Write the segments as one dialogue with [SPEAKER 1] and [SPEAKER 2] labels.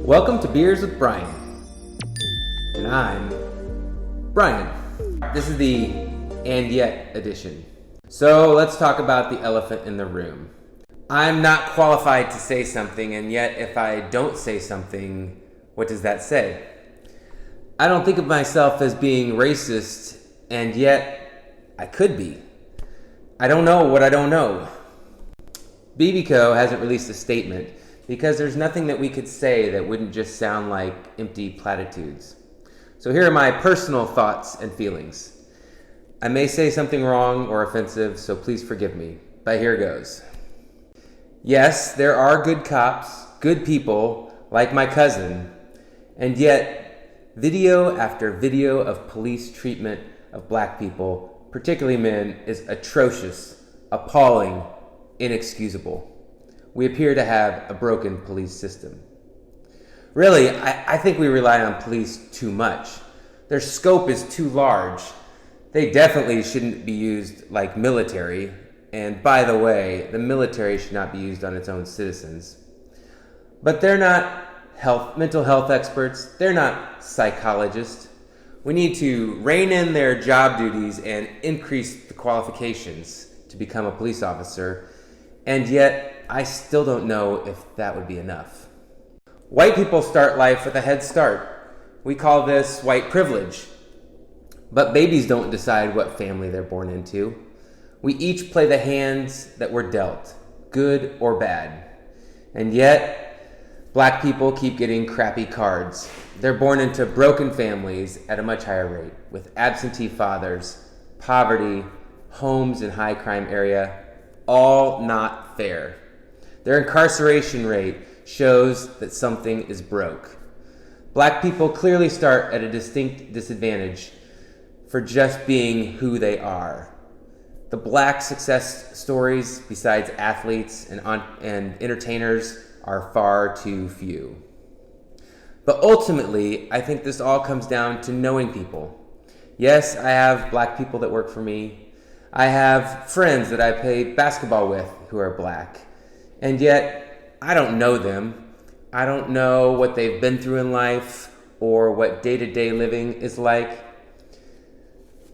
[SPEAKER 1] Welcome to Beers with Brian. And I'm Brian. This is the And Yet edition. So let's talk about the elephant in the room. I'm not qualified to say something, and yet if I don't say something, what does that say? I don't think of myself as being racist, and yet I could be. I don't know what I don't know. BBCo hasn't released a statement because there's nothing that we could say that wouldn't just sound like empty platitudes. So here are my personal thoughts and feelings. I may say something wrong or offensive, so please forgive me, but here goes. Yes, there are good cops, good people, like my cousin, and yet video after video of police treatment of black people, particularly men, is atrocious, appalling, inexcusable. We appear to have a broken police system. Really, I think we rely on police too much. Their scope is too large. They definitely shouldn't be used like military. And by the way, the military should not be used on its own citizens. But they're not mental health experts. They're not psychologists. We need to rein in their job duties and increase the qualifications to become a police officer. And yet, I still don't know if that would be enough. White people start life with a head start. We call this white privilege. But babies don't decide what family they're born into. We each play the hands that we're dealt, good or bad. And yet, black people keep getting crappy cards. They're born into broken families at a much higher rate, with absentee fathers, poverty, homes in high crime area, all not fair. Their incarceration rate shows that something is broke. Black people clearly start at a distinct disadvantage for just being who they are. The black success stories, besides athletes and entertainers, are far too few. But ultimately, I think this all comes down to knowing people. Yes, I have black people that work for me. I have friends that I play basketball with who are black. And yet, I don't know them. I don't know what they've been through in life or what day-to-day living is like.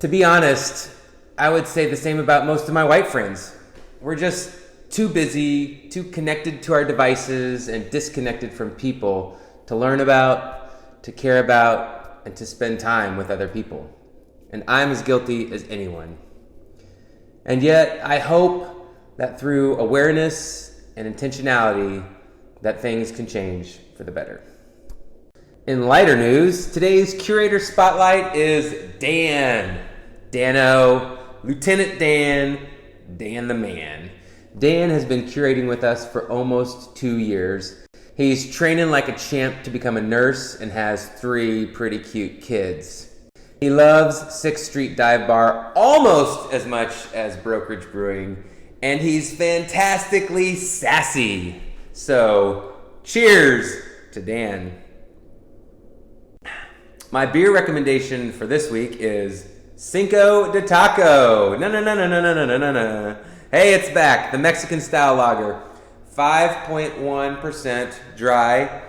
[SPEAKER 1] To be honest, I would say the same about most of my white friends. We're just too busy, too connected to our devices, and disconnected from people to learn about, to care about, and to spend time with other people. And I'm as guilty as anyone. And yet, I hope that through awareness and intentionality, that things can change for the better. In lighter news, today's Curator Spotlight is Dan. Dano, Lieutenant Dan, Dan the man. Dan has been curating with us for almost 2 years. He's training like a champ to become a nurse and has 3 pretty cute kids. He loves 6th Street Dive Bar almost as much as Brokerage Brewing, and he's fantastically sassy. So, cheers to Dan. My beer recommendation for this week is Cinco de Taco. No. Hey, it's back. The Mexican style lager. 5.1% dry. A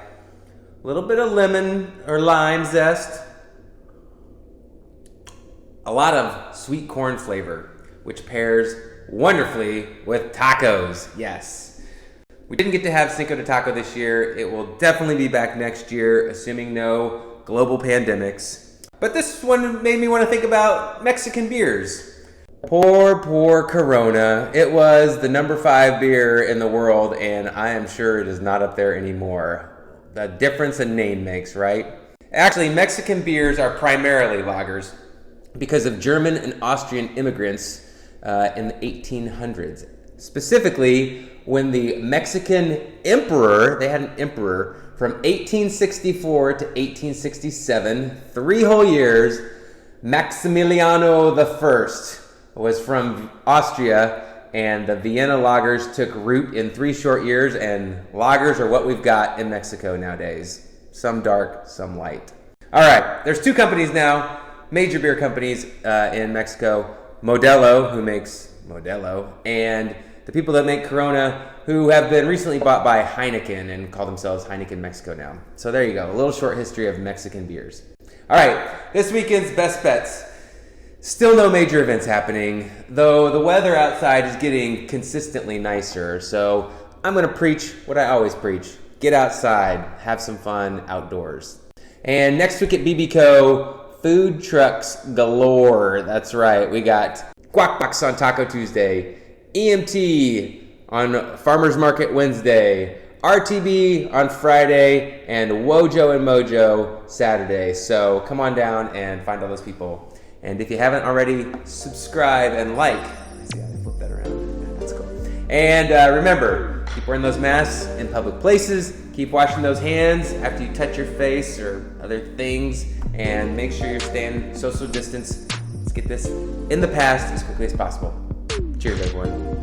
[SPEAKER 1] little bit of lemon or lime zest. A lot of sweet corn flavor, which pairs wonderfully with tacos. Yes. We didn't get to have Cinco de Taco this year. It will definitely be back next year, assuming no global pandemics. But this one made me want to think about Mexican beers. Poor Corona. It was the number 5 beer in the world, and I am sure it is not up there anymore. The difference a name makes, right? Actually, Mexican beers are primarily lagers because of German and Austrian immigrants in the 1800s. Specifically, when the Mexican emperor, they had an emperor from 1864 to 1867, 3 whole years, Maximiliano I was from Austria, and the Vienna lagers took root in 3 short years, and lagers are what we've got in Mexico nowadays. Some dark, some light. All right, there's 2 companies now, major beer companies in Mexico, Modelo, who makes Modelo, and the the people that make Corona, who have been recently bought by Heineken and call themselves Heineken Mexico now. So there you go, a little short history of Mexican beers. All right, this weekend's best bets. Still no major events happening, though the weather outside is getting consistently nicer. So I'm gonna preach what I always preach. Get outside, have some fun outdoors. And next week at BBCo, food trucks galore. That's right, we got Guac Box on Taco Tuesday, EMT on Farmers Market Wednesday, RTB on Friday, and Wojo and Mojo Saturday. So come on down and find all those people. And if you haven't already, subscribe and like. See how they flip that around? That's cool. And remember, keep wearing those masks in public places. Keep washing those hands after you touch your face or other things. And make sure you're staying social distance. Let's get this in the past as quickly as possible. Cheers, everyone.